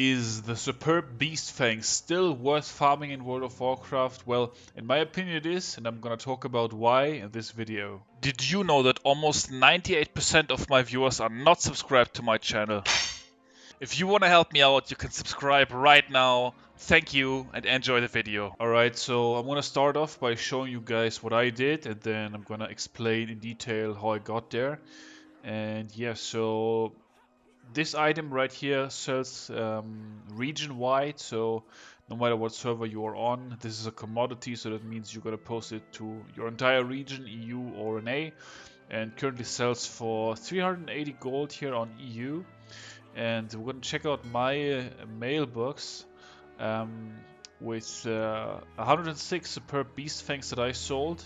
Is the superb beast fang still worth farming in World of Warcraft? Well, in my opinion it is, and I'm gonna talk about why in this video. Did you know that almost 98% of my viewers are not subscribed to my channel? If you wanna help me out, you can subscribe right now. Thank you and enjoy the video. Alright, so I'm gonna start off by showing you guys what I did, and then I'm gonna explain in detail how I got there. And yeah, so this item right here sells region-wide, so no matter what server you are on, this is a commodity, so that means you're gonna post it to your entire region, EU or NA, and currently sells for 380 gold here on EU. And we're gonna check out my mailbox um, with 106 superb beast fangs that I sold.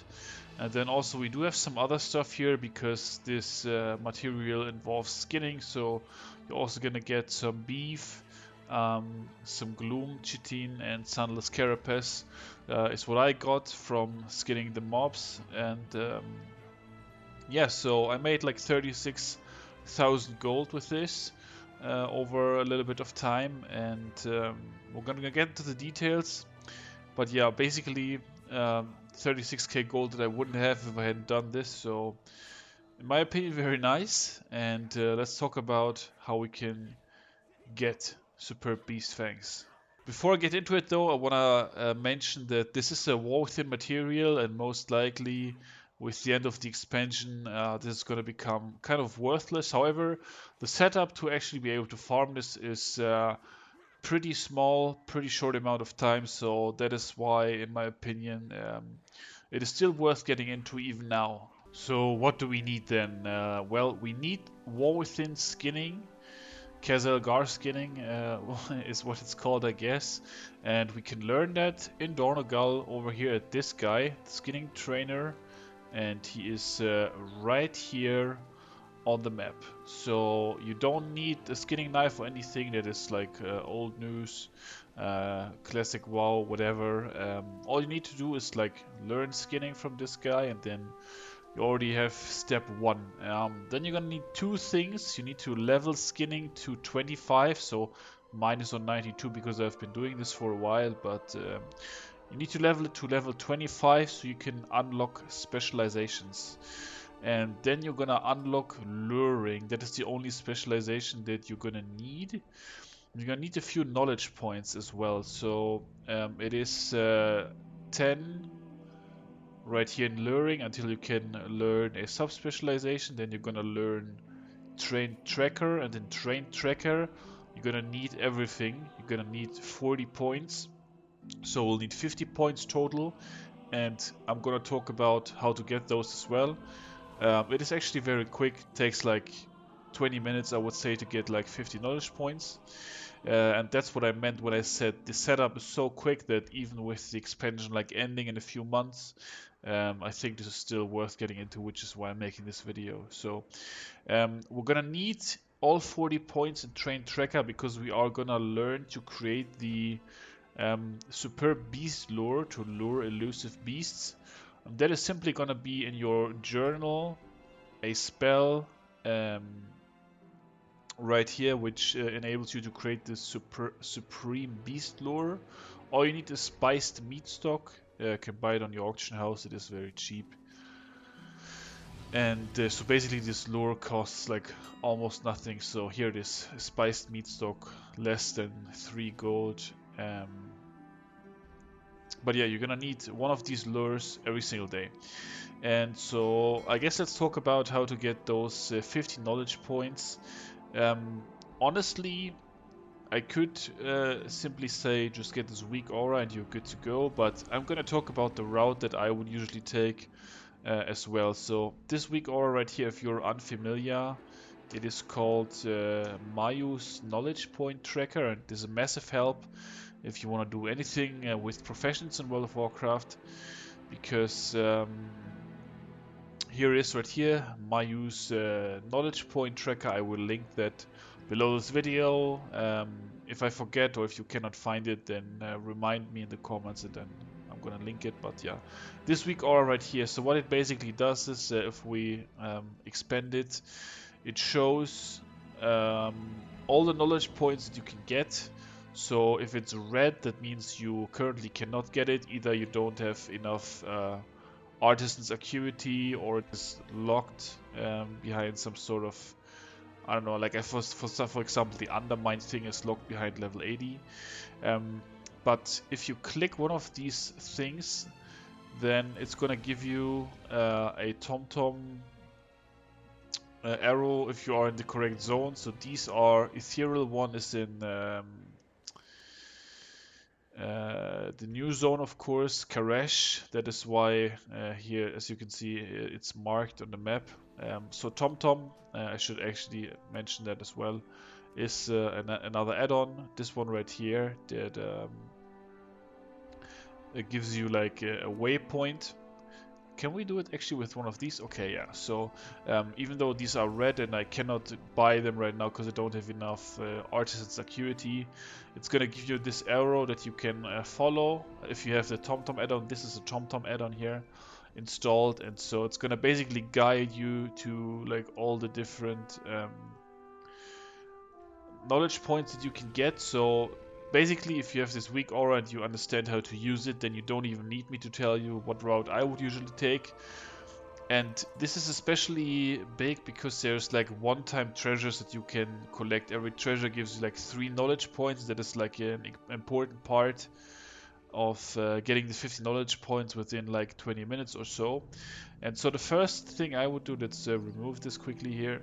And then also we do have some other stuff here because this material involves skinning, so you're also gonna get some beef, some gloom, chitin, and sunless carapace. Is what I got from skinning the mobs, and yeah, so I made like 36,000 gold with this over a little bit of time, and we're gonna get into the details. But yeah, basically 36k gold that I wouldn't have if I hadn't done this. So in my opinion, very nice. And let's talk about how we can get superb beast fangs. Before I get into it though, I want to mention that this is a war within material, and most likely with the end of the expansion this is going to become kind of worthless. However, the setup to actually be able to farm this is pretty small, pretty short amount of time, so that is why, in my opinion, it is still worth getting into even now. So what do we need then? Well, we need War Within skinning, Kazelgar skinning is what it's called, I guess, and we can learn that in Dornogal over here at this guy, the skinning trainer, and he is right here on the map. So you don't need a skinning knife or anything that is like old news, classic WoW, whatever. All you need to do is like learn skinning from this guy, and then you already have step 1. Then you're gonna need two things. You need to level skinning to 25, so minus on 92 because I've been doing this for a while, but you need to level it to level 25 so you can unlock specializations. And then you're gonna unlock luring. That is the only specialization that you're gonna need. You're gonna need a few knowledge points as well. So it is 10 right here in luring until you can learn a sub-specialization. Then you're gonna learn trained tracker, and in trained tracker you're gonna need everything. You're gonna need 40 points. So we'll need 50 points total, and I'm gonna talk about how to get those as well. It is actually very quick, takes like 20 minutes I would say to get like 50 knowledge points. And that's what I meant when I said the setup is so quick that even with the expansion like ending in a few months, I think this is still worth getting into, which is why I'm making this video. So we're gonna need all 40 points in trained tracker because we are gonna learn to create the superb beast lure to lure elusive beasts. That is simply going to be in your journal, a spell right here, which enables you to create this supreme beast lure. All you need is spiced meat stock. You can buy it on your auction house, it is very cheap. And so basically this lure costs like almost nothing. So here it is, spiced meat stock, less than 3 gold. But yeah, you're gonna need one of these lures every single day. And so I guess let's talk about how to get those 50 knowledge points. Honestly, I could simply say just get this weak aura and you're good to go, but I'm gonna talk about the route that I would usually take as well. So this weak aura right here, if you're unfamiliar, it is called Mayu's knowledge point tracker, and this is a massive help if you want to do anything with professions in World of Warcraft, because here it is right here, Mayu's knowledge point tracker. I will link that below this video. If I forget or if you cannot find it, then remind me in the comments and then I'm gonna link it. But yeah, this week aura right here. So what it basically does is if we expand it, it shows all the knowledge points that you can get So if it's red, that means you currently cannot get it. Either you don't have enough artisan's acuity, or it is locked behind some sort of, I don't know, like for example, the undermine thing is locked behind level 80. But if you click one of these things, then it's gonna give you a TomTom arrow if you are in the correct zone. So these are ethereal. One is in the new zone, of course, Karesh. That is why here, as you can see, it's marked on the map. So TomTom, I should actually mention that as well, is another add-on. This one right here that it gives you like a waypoint. Can we do it actually with one of these? Okay, yeah. So even though these are red and I cannot buy them right now because I don't have enough artisan's acuity, it's gonna give you this arrow that you can follow if you have the TomTom add-on. This is a TomTom add-on here installed, and so it's gonna basically guide you to like all the different knowledge points that you can get. So basically, if you have this weak aura and you understand how to use it, then you don't even need me to tell you what route I would usually take. And this is especially big because there's like one-time treasures that you can collect. Every treasure gives you like 3 knowledge points. That is like an important part of getting the 50 knowledge points within like 20 minutes or so. And so the first thing I would do, let's remove this quickly here.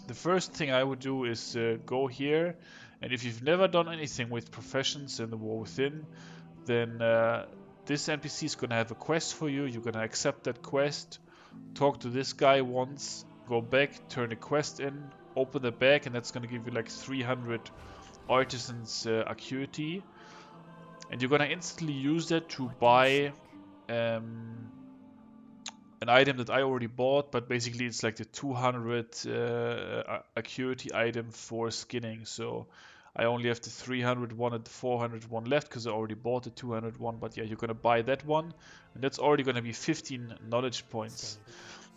The first thing I would do is go here, and if you've never done anything with professions in the War Within, then this NPC is gonna have a quest for you. You're gonna accept that quest, talk to this guy once, go back, turn the quest in, open the bag, and that's gonna give you like 300 artisans acuity, and you're gonna instantly use that to buy an item that I already bought, but basically it's like the 200 acuity item for skinning. So I only have the 300 one and the 400 one left because I already bought the 200 one. But yeah, you're gonna buy that one, and that's already gonna be 15 knowledge points.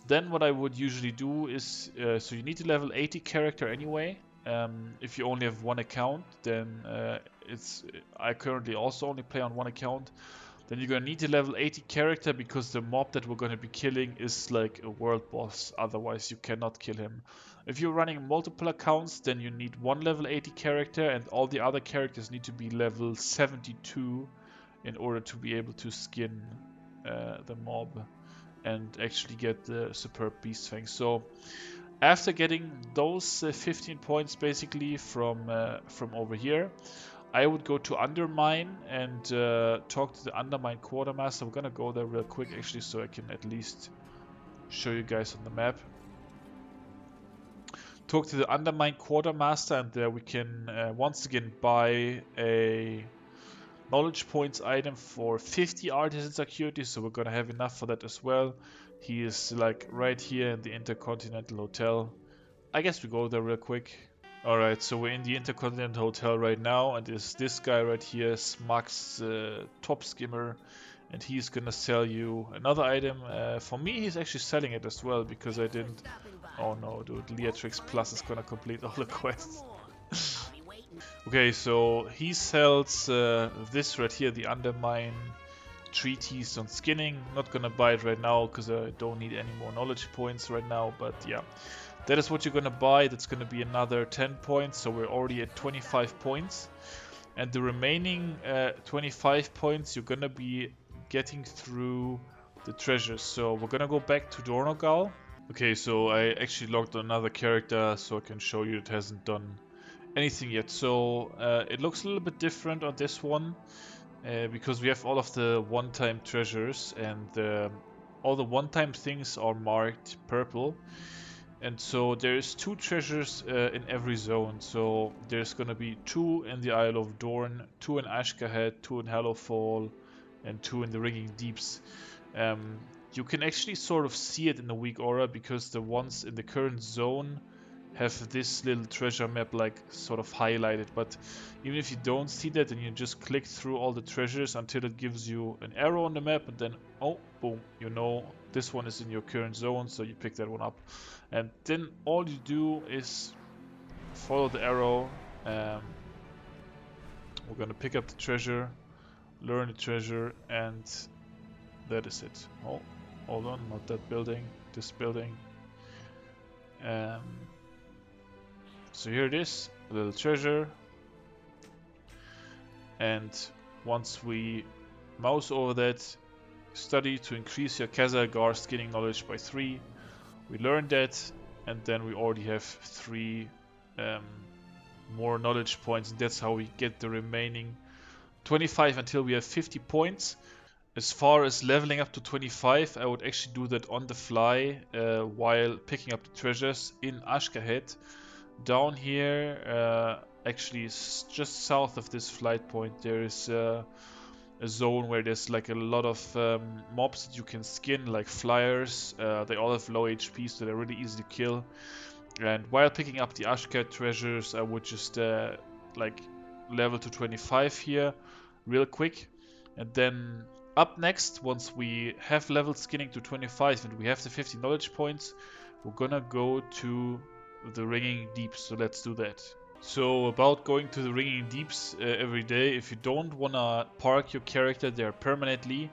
Then what I would usually do is, so you need a level 80 character anyway. If you only have one account, then I currently also only play on one account. Then you're gonna need a level 80 character because the mob that we're gonna be killing is like a world boss, otherwise you cannot kill him. If you're running multiple accounts, then you need one level 80 character and all the other characters need to be level 72 in order to be able to skin the mob and actually get the superb beast fang. So after getting those 15 points basically from over here, I would go to Undermine and talk to the Undermine Quartermaster. We're gonna go there real quick actually so I can at least show you guys on the map. Talk to the Undermine Quartermaster, and there we can once again buy a knowledge points item for 50 artisans acuity, so we're gonna have enough for that as well. He is like right here in the Intercontinental Hotel. I guess we go there real quick. Alright, so we're in the Intercontinental Hotel right now, and there's this guy right here, Smugs Top Skimmer, and he's gonna sell you another item. For me, he's actually selling it as well, because I didn't... Oh no, dude, Leatrix Plus is gonna complete all the quests. Okay, so he sells this right here, the Undermine Treatise on Skinning. Not gonna buy it right now, because I don't need any more knowledge points right now, but yeah. That is what you're gonna buy. That's gonna be another 10 points, so we're already at 25 points. And the remaining 25 points you're gonna be getting through the treasures. So we're gonna go back to Dornogal. Okay, so I actually logged another character so I can show you it hasn't done anything yet. So it looks a little bit different on this one because we have all of the one-time treasures, and all the one-time things are marked purple. And so there's 2 treasures in every zone. So there's gonna be 2 in the Isle of Dorn, 2 in Ashkahead, 2 in Hallowfall, and 2 in the Ringing Deeps. You can actually sort of see it in the weak aura because the ones in the current zone have this little treasure map like sort of highlighted. But even if you don't see that, then you just click through all the treasures until it gives you an arrow on the map, and then oh boom, you know this one is in your current zone, so you pick that one up. And then all you do is follow the arrow We're gonna pick up the treasure, learn the treasure, and that is it. Oh, hold on, not that building, this building. So here it is, a little treasure. And once we mouse over that, study to increase your Khazar skinning knowledge by 3. We learned that, and then we already have 3 more knowledge points, and that's how we get the remaining 25 until we have 50 points. As far as leveling up to 25, I would actually do that on the fly while picking up the treasures in Ashkahet. Down here, actually just south of this flight point, there is a zone where there's like a lot of mobs that you can skin, like flyers. They all have low HP, so they're really easy to kill. And while picking up the Ashkat treasures, I would just like level to 25 here real quick. And then up next, once we have leveled skinning to 25 and we have the 50 knowledge points, we're gonna go to the Ringing Deeps. So let's do that. So about going to the Ringing Deeps every day, if you don't wanna park your character there permanently,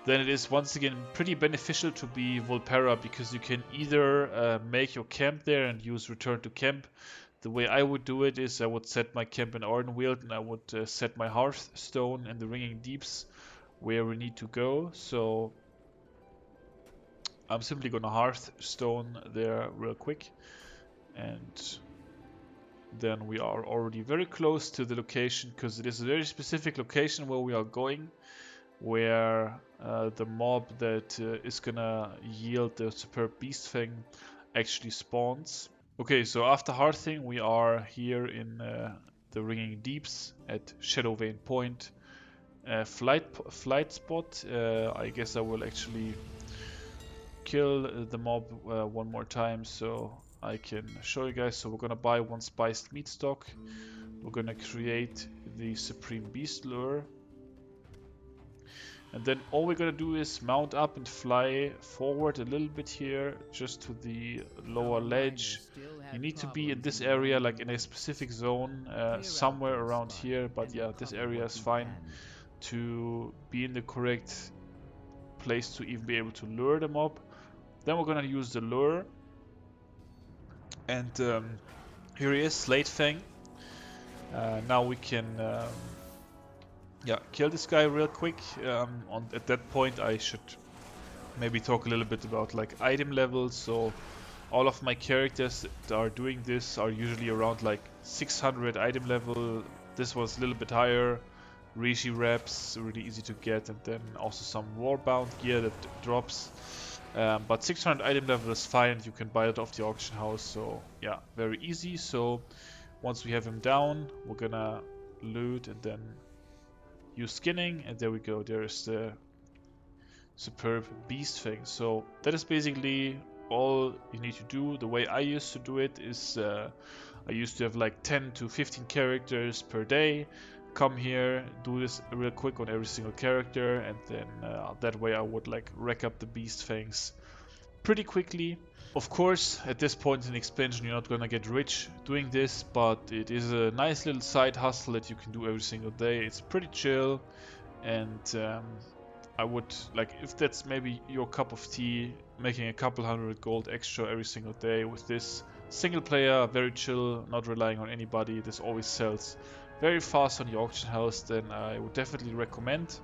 then it is once again pretty beneficial to be Volpera, because you can either make your camp there and use return to camp. The way I would do it is I would set my camp in Ardenweald, and I would set my Hearthstone in the Ringing Deeps where we need to go. So I'm simply gonna Hearthstone there real quick, and then we are already very close to the location, because it is a very specific location where we are going, where the mob that is gonna yield the superb beast fang actually spawns. Okay, so after Hearthing, we are here in the Ringing Deeps at Shadowvane Point. Flight spot. I guess I will actually kill the mob one more time so I can show you guys. So we're gonna buy 1 spiced meat stock. We're gonna create the Supreme Beast Lure. And then all we're gonna do is mount up and fly forward a little bit here, just to the lower ledge. You need to be in this area, like in a specific zone, somewhere around here. But yeah, this area is fine to be in the correct place to even be able to lure the mob. Then we're gonna use the lure. And here he is, Slate Fang. Now we can yeah, kill this guy real quick. At that point I should maybe talk a little bit about like item levels. So all of my characters that are doing this are usually around like 600 item level. This was a little bit higher. Rishi wraps, really easy to get, and then also some warbound gear that drops. But 600 item level is fine, you can buy it off the auction house, so yeah, very easy. So once we have him down, we're gonna loot and then use skinning, and there we go, there's the superb beast thing. So that is basically all you need to do. The way I used to do it is I used to have like 10 to 15 characters per day. Come here, do this real quick on every single character, and then that way I would like rack up the beast fangs pretty quickly. Of course, at this point in the expansion you're not gonna get rich doing this, but it is a nice little side hustle that you can do every single day. It's pretty chill, and I would like, if that's maybe your cup of tea, making a couple hundred gold extra every single day with this single player, very chill, not relying on anybody. This always sells very fast on the auction house, then I would definitely recommend.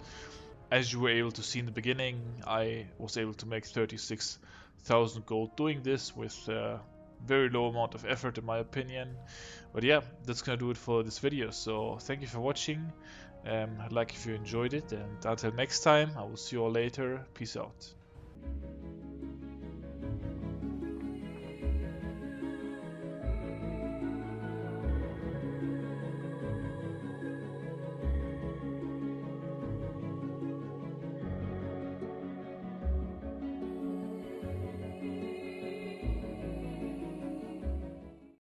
As you were able to see in the beginning, I was able to make 36,000 gold doing this with very low amount of effort in my opinion. But yeah, that's gonna do it for this video. So thank you for watching. Like if you enjoyed it, and until next time, I will see you all later. Peace out.